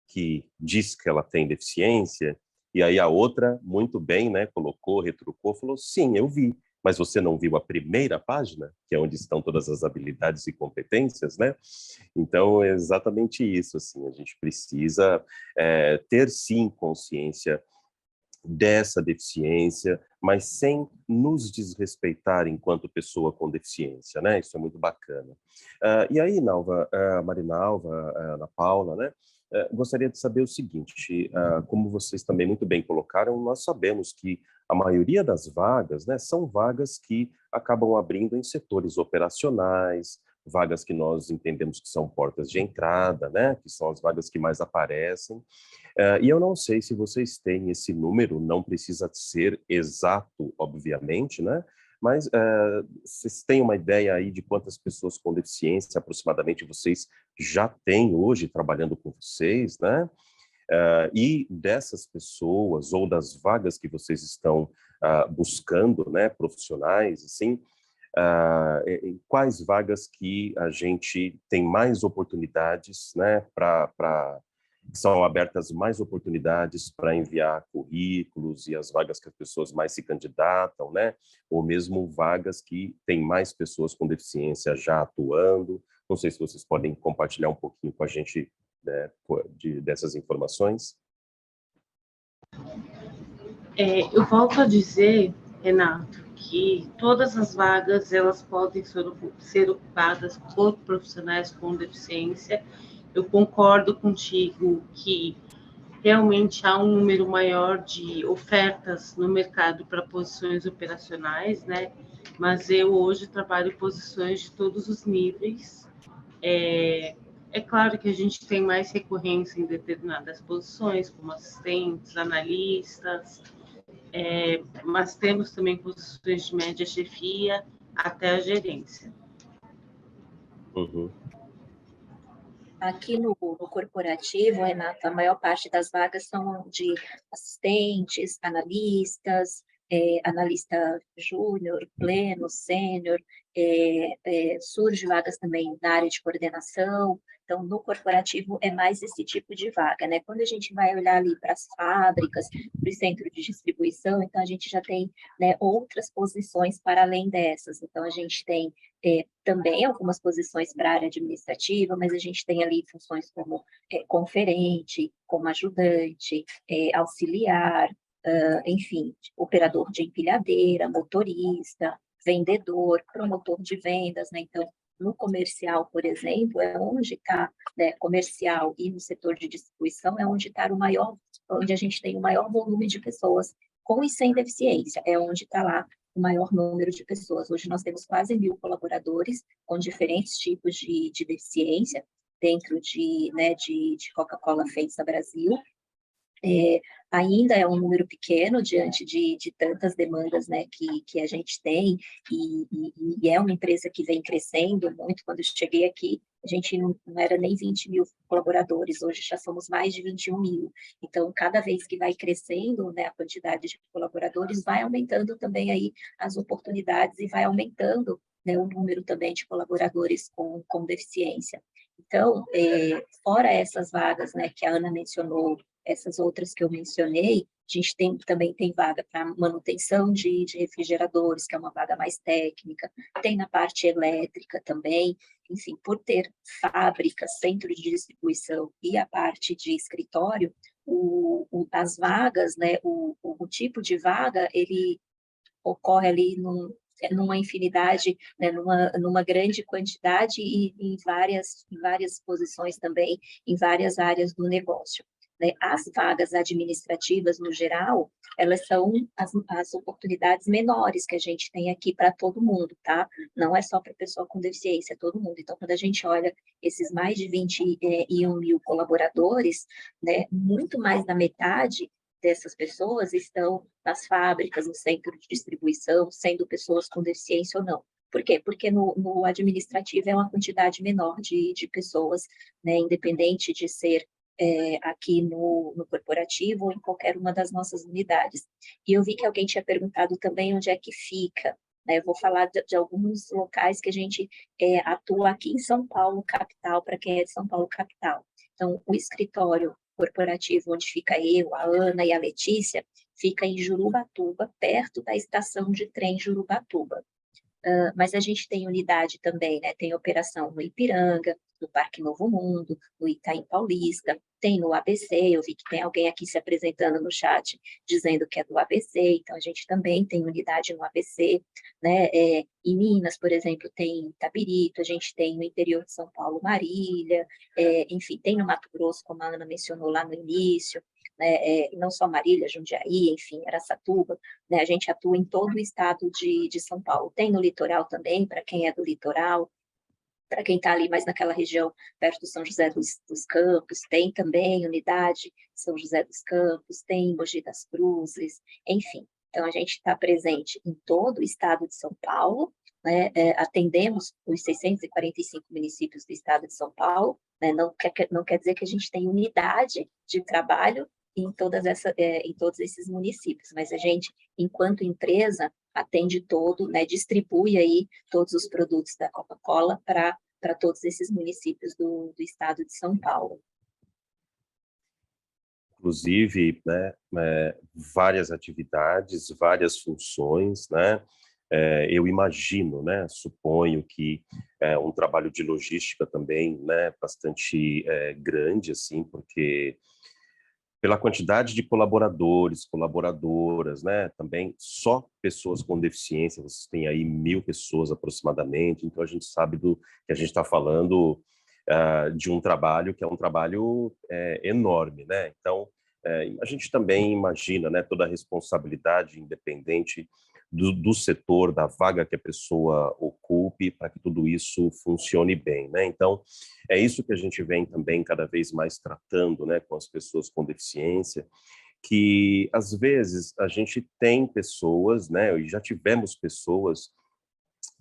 que diz que ela tem deficiência? E aí a outra, muito bem, né, colocou, retrucou, falou, sim, eu vi, mas você não viu a primeira página, que é onde estão todas as habilidades e competências, né? Então, é exatamente isso, assim, a gente precisa ter, sim, consciência dessa deficiência, mas sem nos desrespeitar enquanto pessoa com deficiência, né? Isso é muito bacana. E aí, Nalva, Marinalva, Ana Paula, né? Gostaria de saber o seguinte, como vocês também muito bem colocaram, nós sabemos que a maioria das vagas, né, são vagas que acabam abrindo em setores operacionais, vagas que nós entendemos que são portas de entrada, né, que são as vagas que mais aparecem. E eu não sei se vocês têm esse número, não precisa ser exato, obviamente, né? Mas vocês têm uma ideia aí de quantas pessoas com deficiência aproximadamente vocês já têm hoje trabalhando com vocês, né? E dessas pessoas ou das vagas que vocês estão buscando, né, profissionais, assim, em quais vagas que a gente tem mais oportunidades, né, são abertas mais oportunidades para enviar currículos e as vagas que as pessoas mais se candidatam, né? Ou mesmo vagas que tem mais pessoas com deficiência já atuando. Não sei se vocês podem compartilhar um pouquinho com a gente, né, dessas informações. Eu volto a dizer, Renato, que todas as vagas elas podem ser ocupadas por profissionais com deficiência. Eu concordo contigo que realmente há um número maior de ofertas no mercado para posições operacionais, né? Mas eu hoje trabalho em posições de todos os níveis. É claro que a gente tem mais recorrência em determinadas posições, como assistentes, analistas, mas temos também posições de média chefia até a gerência. Uhum. Aqui no corporativo, Renata, a maior parte das vagas são de assistentes, analistas, analista júnior, pleno, sênior, surge vagas também na área de coordenação. Então, no corporativo é mais esse tipo de vaga, né? Quando a gente vai olhar ali para as fábricas, para o centro de distribuição, então a gente já tem, né, outras posições para além dessas. Então, a gente tem também algumas posições para a área administrativa, mas a gente tem ali funções como conferente, como ajudante, auxiliar, enfim, operador de empilhadeira, motorista, vendedor, promotor de vendas, né? Então, no comercial, por exemplo, é onde está, né, comercial e no setor de distribuição é onde está onde a gente tem o maior volume de pessoas com e sem deficiência, é onde está lá o maior número de pessoas. Hoje nós temos quase 1.000 colaboradores com diferentes tipos de deficiência dentro de Coca-Cola FEMSA Brasil. Ainda é um número pequeno diante de tantas demandas, né, que a gente tem, e é uma empresa que vem crescendo muito. Quando eu cheguei aqui, a gente não era nem 20.000 colaboradores, hoje já somos mais de 21.000. Então, cada vez que vai crescendo, né, a quantidade de colaboradores, vai aumentando também aí as oportunidades e vai aumentando, né, o número também de colaboradores com deficiência. Então, fora essas vagas, né, que a Ana mencionou, essas outras que eu mencionei, a gente também tem vaga para manutenção de refrigeradores, que é uma vaga mais técnica, tem na parte elétrica também, enfim, por ter fábrica, centro de distribuição e a parte de escritório, as vagas, né, o tipo de vaga, ele ocorre ali numa infinidade, né, numa grande quantidade e em várias posições também, em várias áreas do negócio. Né? As vagas administrativas, no geral, elas são as oportunidades menores que a gente tem aqui para todo mundo, tá? Não é só para pessoa com deficiência, é todo mundo. Então, quando a gente olha esses mais de 21.000 colaboradores, né, muito mais da metade dessas pessoas estão nas fábricas, no centro de distribuição, sendo pessoas com deficiência ou não. Por quê? Porque no administrativo é uma quantidade menor de pessoas, né, independente de ser aqui no corporativo ou em qualquer uma das nossas unidades. E eu vi que alguém tinha perguntado também onde é que fica. Né? Eu vou falar de alguns locais que a gente atua aqui em São Paulo, capital, para quem é de São Paulo, capital. Então, o escritório corporativo onde fica eu, a Ana e a Letícia, fica em Jurubatuba, perto da estação de trem Jurubatuba. Mas a gente tem unidade também, né? Tem operação no Ipiranga, no Parque Novo Mundo, no Itaim Paulista, tem no ABC, eu vi que tem alguém aqui se apresentando no chat, dizendo que é do ABC, então a gente também tem unidade no ABC, né? Em Minas, por exemplo, tem Itabirito, a gente tem no interior de São Paulo, Marília, enfim, tem no Mato Grosso, como a Ana mencionou lá no início, né? Não só Marília, Jundiaí, enfim, Araçatuba, né? A gente atua em todo o estado de São Paulo. Tem no litoral também, para quem é do litoral, para quem está ali mais naquela região perto do São José dos Campos, tem também unidade São José dos Campos, tem Mogi das Cruzes, enfim. Então, a gente está presente em todo o estado de São Paulo, né? Atendemos os 645 municípios do estado de São Paulo, né? Não quer dizer que a gente tem unidade de trabalho em todos esses municípios, mas a gente, enquanto empresa, atende né, distribui aí todos os produtos da Coca-Cola para todos esses municípios do estado de São Paulo. Inclusive, né, várias atividades, várias funções, né? Eu imagino, né, suponho que um trabalho de logística também, né, bastante grande, assim, porque pela quantidade de colaboradores, colaboradoras, né? Também só pessoas com deficiência, vocês têm aí 1.000 pessoas aproximadamente, então a gente sabe do que a gente está falando de um trabalho que é um trabalho enorme, né? Então, a gente também imagina, né, toda a responsabilidade independente do setor, da vaga que a pessoa ocupe, para que tudo isso funcione bem, né? Então, é isso que a gente vem também cada vez mais tratando, né, com as pessoas com deficiência, que às vezes a gente tem pessoas, né, e já tivemos pessoas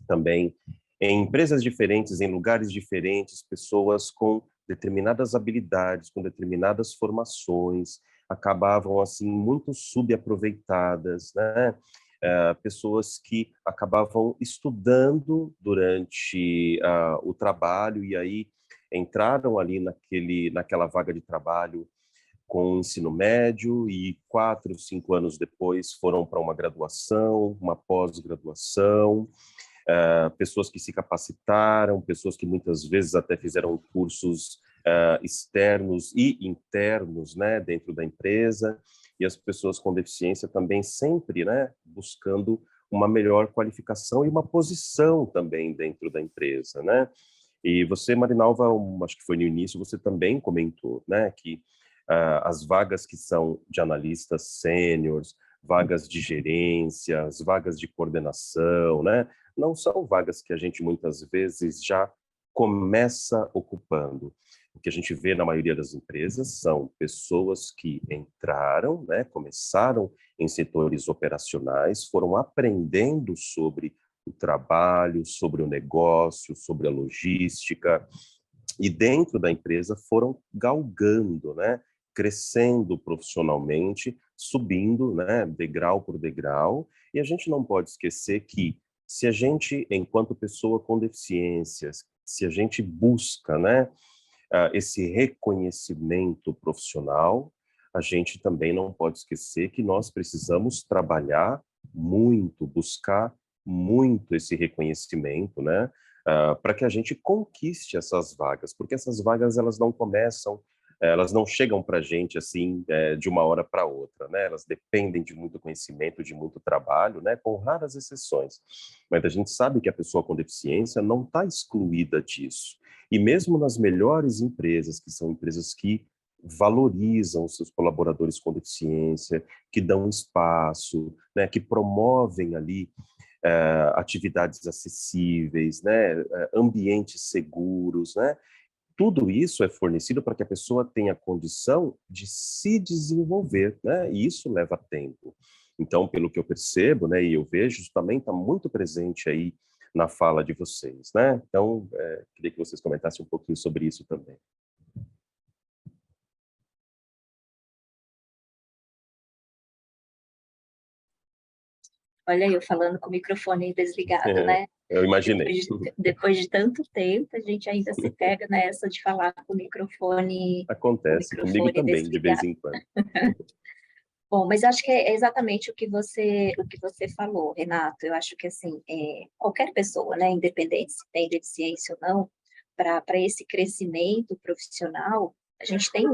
também em empresas diferentes, em lugares diferentes, pessoas com determinadas habilidades, com determinadas formações, acabavam assim muito subaproveitadas, né? Pessoas que acabavam estudando durante o trabalho e aí entraram ali naquela vaga de trabalho com o ensino médio e 4, 5 anos depois foram para uma graduação, uma pós-graduação, pessoas que se capacitaram, pessoas que muitas vezes até fizeram cursos externos e internos, né, dentro da empresa, e as pessoas com deficiência também sempre, né, buscando uma melhor qualificação e uma posição também dentro da empresa, né? E você, Marinalva, acho que foi no início, você também comentou, né, que as vagas que são de analistas sêniores, vagas de gerência, as vagas de coordenação, né, não são vagas que a gente muitas vezes já começa ocupando. O que a gente vê na maioria das empresas são pessoas que entraram, né, começaram em setores operacionais, foram aprendendo sobre o trabalho, sobre o negócio, sobre a logística, e dentro da empresa foram galgando, né, crescendo profissionalmente, subindo, né, degrau por degrau, e a gente não pode esquecer que se a gente, enquanto pessoa com deficiências, se a gente busca, né, esse reconhecimento profissional, a gente também não pode esquecer que nós precisamos trabalhar muito, buscar muito esse reconhecimento, né, para que a gente conquiste essas vagas, porque essas vagas elas não começam, elas não chegam para a gente assim de uma hora para outra, né? Elas dependem de muito conhecimento, de muito trabalho, né? Com raras exceções. Mas a gente sabe que a pessoa com deficiência não está excluída disso. E mesmo nas melhores empresas, que são empresas que valorizam seus colaboradores com deficiência, que dão espaço, né? Que promovem ali atividades acessíveis, né? Ambientes seguros, né? Tudo isso é fornecido para que a pessoa tenha condição de se desenvolver, né? E isso leva tempo. Então, pelo que eu percebo, né, e eu vejo, isso também está muito presente aí na fala de vocês, né? Então, queria que vocês comentassem um pouquinho sobre isso também. Olha, eu falando com o microfone desligado, né? Eu imaginei. Depois de tanto tempo, a gente ainda se pega nessa de falar com o microfone, Acontece comigo também, de vez desligado. em quando. Bom, mas acho que é exatamente o que você falou, Renato. Eu acho que, assim, qualquer pessoa, né, independente se tem deficiência ou não, para esse crescimento profissional, a gente tem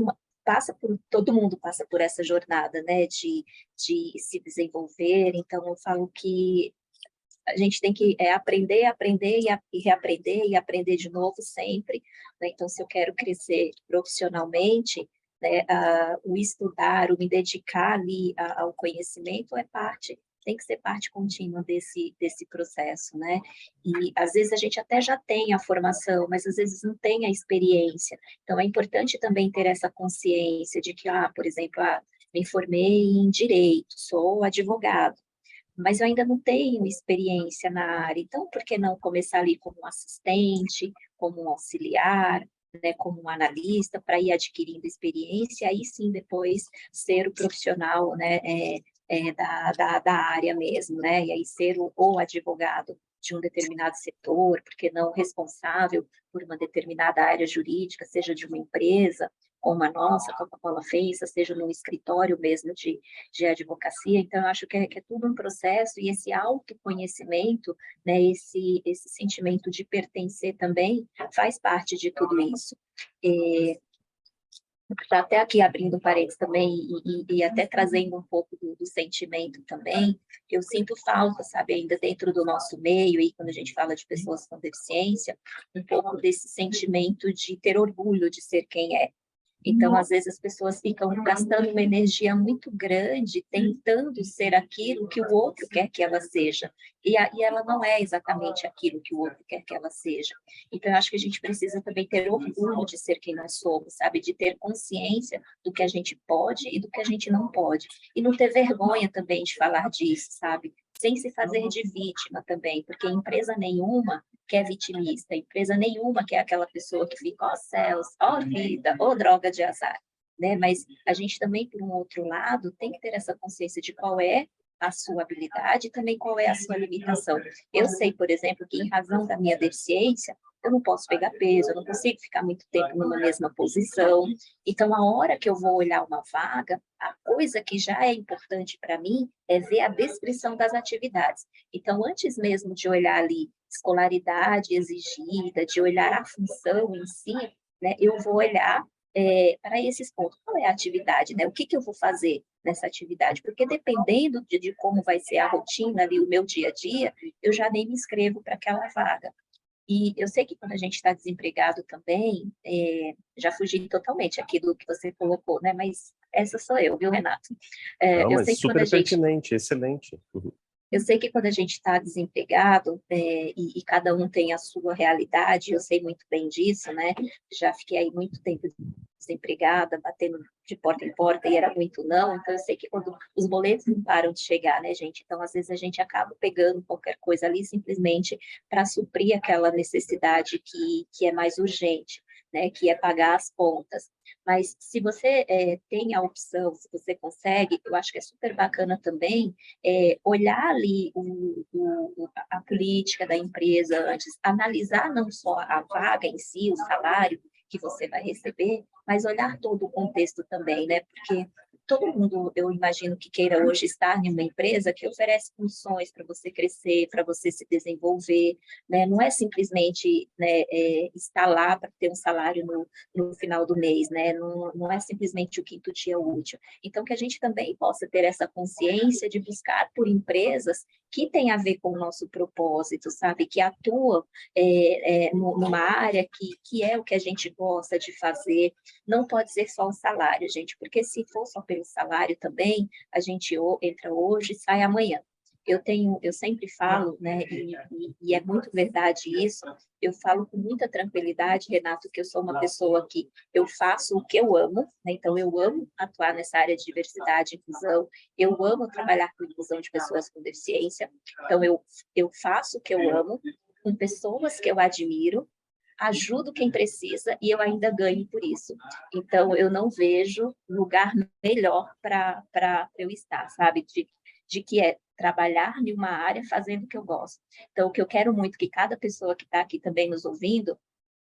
todo mundo passa por essa jornada, né, de se desenvolver. Então, eu falo que a gente tem que aprender, aprender e reaprender e aprender de novo sempre, né? Então, se eu quero crescer profissionalmente, né, o estudar, o me dedicar ali ao conhecimento tem que ser parte contínua desse processo, né? E às vezes a gente até já tem a formação, mas às vezes não tem a experiência. Então é importante também ter essa consciência de que, por exemplo, me formei em direito, sou advogado, mas eu ainda não tenho experiência na área, então por que não começar ali como um assistente, como um auxiliar, né, como um analista, para ir adquirindo experiência, aí sim depois ser o profissional, né, da área mesmo, né, e aí ser o advogado de um determinado setor, porque não responsável por uma determinada área jurídica, seja de uma empresa, como a nossa, a Coca-Cola fez, seja num escritório mesmo de advocacia. Então, eu acho que é tudo um processo, e esse autoconhecimento, né, esse sentimento de pertencer também, faz parte de tudo isso. Está até aqui abrindo parênteses também e até trazendo um pouco do sentimento também, eu sinto falta, sabe, ainda dentro do nosso meio, e quando a gente fala de pessoas com deficiência, um pouco desse sentimento de ter orgulho de ser quem é. Então, às vezes, as pessoas ficam gastando uma energia muito grande tentando ser aquilo que o outro quer que ela seja. E ela não é exatamente aquilo que o outro quer que ela seja. Então, eu acho que a gente precisa também ter orgulho de ser quem nós somos, sabe? De ter consciência do que a gente pode e do que a gente não pode. E não ter vergonha também de falar disso, sabe? Sem se fazer de vítima também, porque empresa nenhuma quer vitimista, empresa nenhuma quer aquela pessoa que fica, ó céus, ó vida, ó droga de azar, né? Mas a gente também, por um outro lado, tem que ter essa consciência de qual é a sua habilidade e também qual é a sua limitação. Eu sei, por exemplo, que em razão da minha deficiência, eu não posso pegar peso, eu não consigo ficar muito tempo numa mesma posição. Então, a hora que eu vou olhar uma vaga, a coisa que já é importante para mim é ver a descrição das atividades. Então, antes mesmo de olhar ali escolaridade exigida, de olhar a função em si, né, eu vou olhar para esses pontos. Qual é a atividade, né? O que eu vou fazer nessa atividade? Porque dependendo de como vai ser a rotina ali, o meu dia a dia, eu já nem me inscrevo para aquela vaga. E eu sei que quando a gente está desempregado também, já fugi totalmente aqui do que você colocou, né? Mas essa sou eu, viu, Renato? Não, Eu mas sei que quando a super gente pertinente, excelente. eu sei que quando a gente está desempregado, e cada um tem a sua realidade, eu sei muito bem disso, né? Já fiquei aí muito tempo desempregada, batendo de porta em porta, e era muito não, então eu sei que quando os boletos não param de chegar, né, gente? Então, às vezes, a gente acaba pegando qualquer coisa ali simplesmente para suprir aquela necessidade que é mais urgente, né? Que é pagar as contas. Mas se você tem a opção, se você consegue, eu acho que é super bacana também olhar ali a política da empresa antes, analisar não só a vaga em si, o salário que você vai receber, mas olhar todo o contexto também, né? Porque todo mundo, eu imagino que queira hoje estar em uma empresa que oferece condições para você crescer, para você se desenvolver, né? Não é simplesmente, né, estar lá para ter um salário no final do mês, né? Não é simplesmente o quinto dia útil. Então, que a gente também possa ter essa consciência de buscar por empresas que têm a ver com o nosso propósito, sabe? Que atuam numa área que é o que a gente gosta de fazer. Não pode ser só o salário, gente, porque se for só pelo salário também, a gente entra hoje e sai amanhã. Eu sempre falo, né, e é muito verdade isso, eu falo com muita tranquilidade, Renato, que eu sou uma pessoa que eu faço o que eu amo, né? Então eu amo atuar nessa área de diversidade e inclusão, eu amo trabalhar com inclusão de pessoas com deficiência, então eu faço o que eu amo, com pessoas que eu admiro, ajudo quem precisa e eu ainda ganho por isso. Então, eu não vejo lugar melhor para eu estar, sabe? De que é trabalhar em uma área fazendo o que eu gosto. Então, o que eu quero muito que cada pessoa que está aqui também nos ouvindo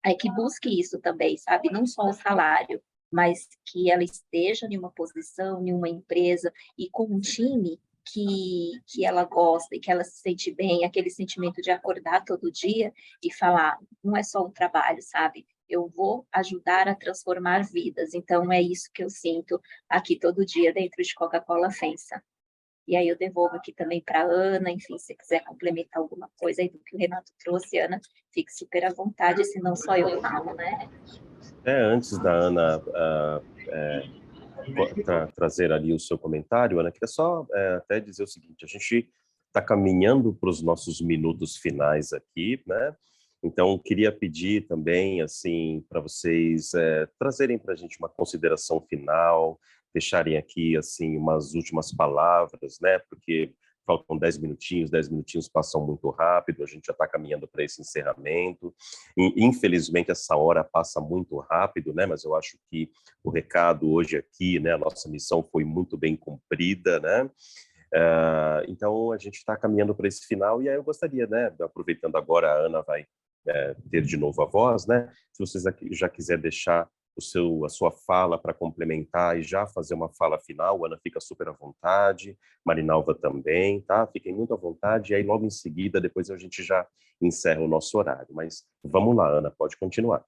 é que busque isso também, sabe? Não só o salário, mas que ela esteja em uma posição, em uma empresa e com um time que ela gosta e que ela se sente bem, aquele sentimento de acordar todo dia e falar, não é só um trabalho, sabe? Eu vou ajudar a transformar vidas. Então, é isso que eu sinto aqui todo dia dentro de Coca-Cola FEMSA. E aí eu devolvo aqui também para a Ana, enfim, se quiser complementar alguma coisa aí do que o Renato trouxe, Ana, fique super à vontade, senão só eu falo, né? Antes da Ana trazer ali o seu comentário, Ana, queria só até dizer o seguinte, a gente está caminhando para os nossos minutos finais aqui, né? Então, queria pedir também, assim, para vocês trazerem para a gente uma consideração final, deixarem aqui, assim, umas últimas palavras, né? Porque faltam 10 minutinhos passam muito rápido, a gente já está caminhando para esse encerramento. E, infelizmente, essa hora passa muito rápido, né? Mas eu acho que o recado hoje aqui, né? A nossa missão foi muito bem cumprida, né? Então, a gente está caminhando para esse final, e aí eu gostaria, né? Aproveitando agora, a Ana vai ter de novo a voz, né? Se vocês já quiser deixar a sua fala para complementar e já fazer uma fala final, Ana fica super à vontade, Marinalva também, tá? Fiquem muito à vontade, e aí logo em seguida, depois a gente já encerra o nosso horário. Mas vamos lá, Ana, pode continuar.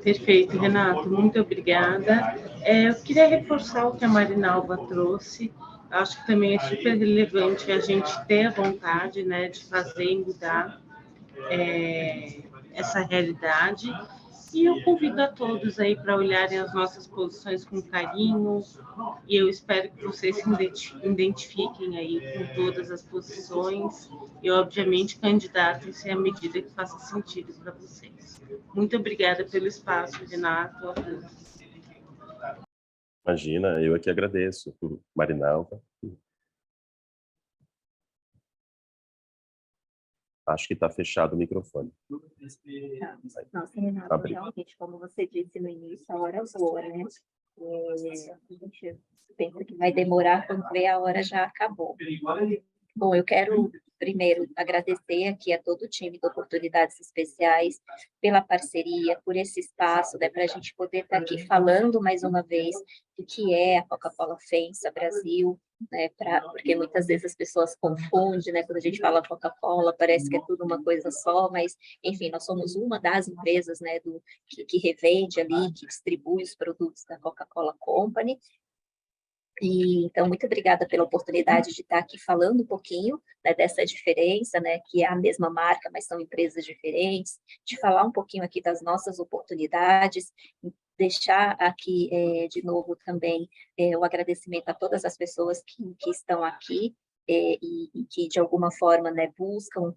Perfeito, Renato, muito obrigada. Eu queria reforçar o que a Marinalva trouxe. Acho que também é super relevante a gente ter a vontade, né, de fazer e mudar essa realidade. E eu convido a todos aí para olharem as nossas posições com carinho, e eu espero que vocês se identifiquem aí com todas as posições e, obviamente, candidatem-se à medida que faça sentido para vocês. Muito obrigada pelo espaço, Renato. Imagina, eu aqui agradeço, Marinalva. Acho que está fechado o microfone. Nossa, Renato, realmente, como você disse no início, a hora voa, né? A gente pensa que vai demorar, quando vê a hora já acabou. Bom, eu quero primeiro agradecer aqui a todo o time do Oportunidades Especiais pela parceria, por esse espaço, né, para a gente poder estar aqui falando mais uma vez do que é a Coca-Cola FEMSA Brasil, né, porque muitas vezes as pessoas confundem, né, quando a gente fala Coca-Cola, parece que é tudo uma coisa só, mas, enfim, nós somos uma das empresas, né, que revende ali, que distribui os produtos da Coca-Cola Company. E, então, muito obrigada pela oportunidade de estar aqui falando um pouquinho, né, dessa diferença, né, que é a mesma marca, mas são empresas diferentes, de falar um pouquinho aqui das nossas oportunidades, deixar aqui, de novo, também o agradecimento a todas as pessoas que estão aqui, e que, de alguma forma, né, buscam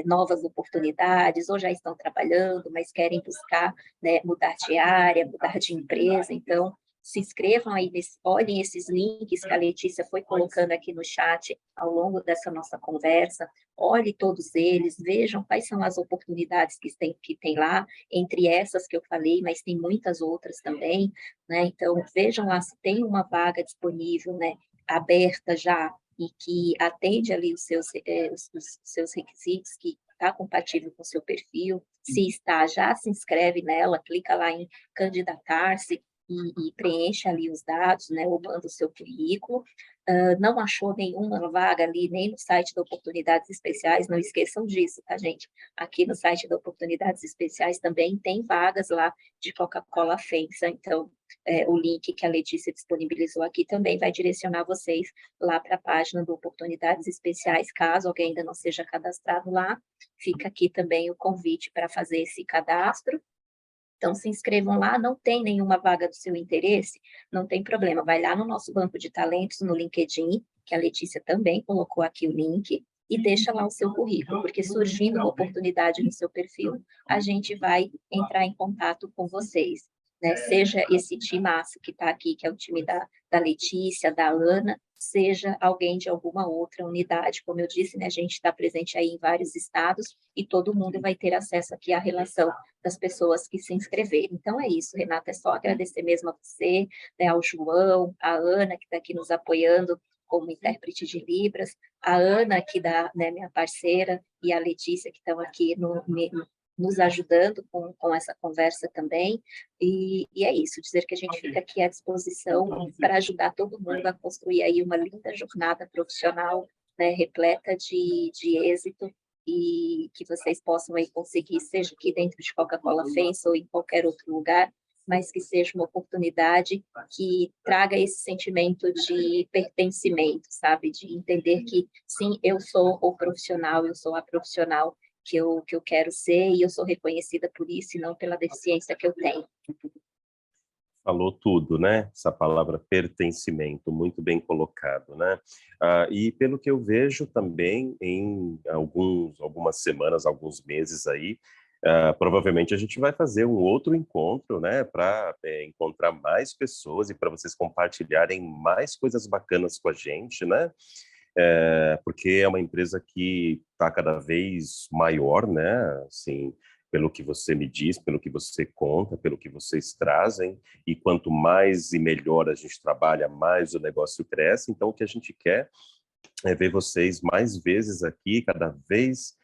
novas oportunidades, ou já estão trabalhando, mas querem buscar, né, mudar de área, mudar de empresa. Então, se inscrevam aí, olhem esses links que a Letícia foi colocando aqui no chat ao longo dessa nossa conversa, olhe todos eles, vejam quais são as oportunidades que tem lá, entre essas que eu falei, mas tem muitas outras também, né? Então, vejam lá se tem uma vaga disponível, né, aberta já, e que atende ali os seus requisitos, que está compatível com o seu perfil. Se está, já se inscreve nela, clica lá em candidatar-se, e preencha ali os dados, né, ou manda o seu currículo. Não achou nenhuma vaga ali, nem no site da Oportunidades Especiais, não esqueçam disso, tá, gente? Aqui no site da Oportunidades Especiais também tem vagas lá de Coca-Cola FEMSA, então o link que a Letícia disponibilizou aqui também vai direcionar vocês lá para a página do Oportunidades Especiais, caso alguém ainda não seja cadastrado lá, fica aqui também o convite para fazer esse cadastro. Então, se inscrevam lá, não tem nenhuma vaga do seu interesse, não tem problema, vai lá no nosso banco de talentos, no LinkedIn, que a Letícia também colocou aqui o link, e deixa lá o seu currículo, porque surgindo uma oportunidade no seu perfil, a gente vai entrar em contato com vocês, né? Seja esse timaço que está aqui, que é o time da Letícia, da Ana, seja alguém de alguma outra unidade. Como eu disse, né, a gente está presente aí em vários estados e todo mundo vai ter acesso aqui à relação das pessoas que se inscreverem. Então é isso, Renata, é só agradecer mesmo a você, né, ao João, a Ana, que está aqui nos apoiando como intérprete de Libras, a Ana, aqui né, minha parceira, e a Letícia, que estão aqui nos ajudando com essa conversa também, e é isso, dizer que a gente fica aqui à disposição para ajudar todo mundo a construir aí uma linda jornada profissional, né, repleta de êxito, e que vocês possam aí conseguir, seja aqui dentro de Coca-Cola FEMSA ou em qualquer outro lugar, mas que seja uma oportunidade que traga esse sentimento de pertencimento, sabe? De entender que, sim, eu sou o profissional, eu sou a profissional que eu quero ser e eu sou reconhecida por isso e não pela deficiência que eu tenho. Falou tudo, né? Essa palavra pertencimento, muito bem colocado, né? E pelo que eu vejo também em algumas semanas, alguns meses aí, provavelmente a gente vai fazer um outro encontro, né? Para encontrar mais pessoas e para vocês compartilharem mais coisas bacanas com a gente, né? Porque é uma empresa que está cada vez maior, né? Assim, pelo que você me diz, pelo que você conta, pelo que vocês trazem, e quanto mais e melhor a gente trabalha, mais o negócio cresce. Então, o que a gente quer é ver vocês mais vezes aqui, cada vez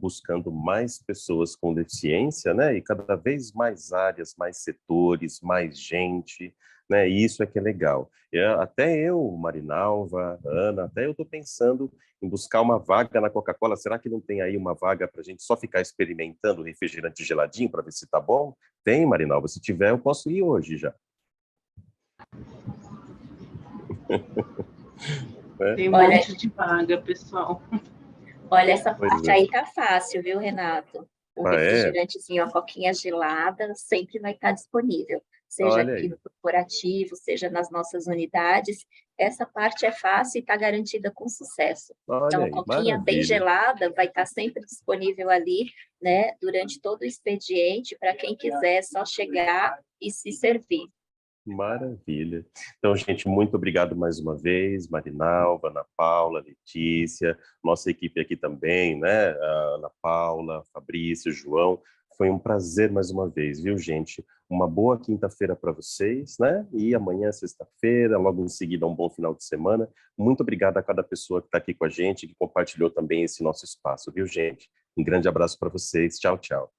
buscando mais pessoas com deficiência, né? E cada vez mais áreas, mais setores, mais gente, né? E isso é que é legal. Até eu, Marinalva, Ana, até eu estou pensando em buscar uma vaga na Coca-Cola. Será que não tem aí uma vaga para a gente só ficar experimentando o refrigerante geladinho para ver se tá bom? Tem, Marinalva. Se tiver, eu posso ir hoje já. Tem um monte de vaga, pessoal. Olha, essa parte aí tá fácil, viu, Renato? O refrigerantezinho, a coquinha gelada, sempre vai estar disponível. Seja aqui no corporativo, seja nas nossas unidades. Essa parte é fácil e está garantida com sucesso. Então, a coquinha bem gelada vai estar sempre disponível ali, né, durante todo o expediente, para quem quiser só chegar e se servir. Maravilha. Então, gente, muito obrigado mais uma vez, Marinalva, Ana Paula, Letícia, nossa equipe aqui também, né? A Ana Paula, Fabrício, João. Foi um prazer mais uma vez, viu, gente? Uma boa quinta-feira para vocês, né? E amanhã, sexta-feira, logo em seguida, um bom final de semana. Muito obrigado a cada pessoa que está aqui com a gente, que compartilhou também esse nosso espaço, viu, gente? Um grande abraço para vocês. Tchau, tchau.